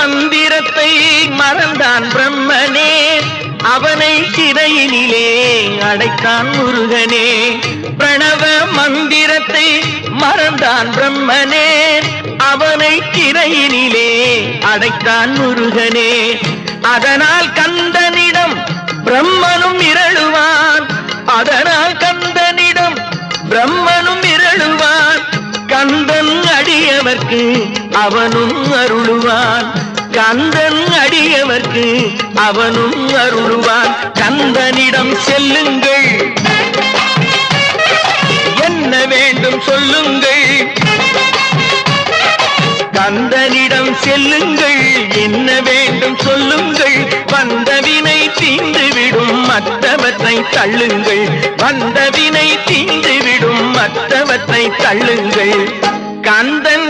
மந்திரத்தை மறந்தான் பிரம்மனே, அவனை சிறையினிலே அடைத்தான் முருகனே. பிரணவ மந்திரத்தை மறந்தான் பிரம்மனே, அவனை சிறையினிலே அடைத்தான் முருகனே. அதனால் கந்தனிடம் பிரம்மனும் மிரளுவான், அதனால் கந்தனிடம் பிரம்மனும் மிரளுவான். கந்தன் அடியவர்க்கு அவனும் அருளுவான், கந்தன் அடியவர்க்கு அவனும் அருளுவான். கந்தனிடம் செல்லுங்கள், என்ன வேண்டும் சொல்லுங்கள். கந்தனிடம் செல்லுங்கள், என்ன வேண்டும் சொல்லுங்கள். வந்தவினை தீந்துவிடும் மற்றவற்றை தள்ளுங்கள், வந்தவினை தீந்துவிடும் மற்றவற்றை தள்ளுங்கள். கந்தன்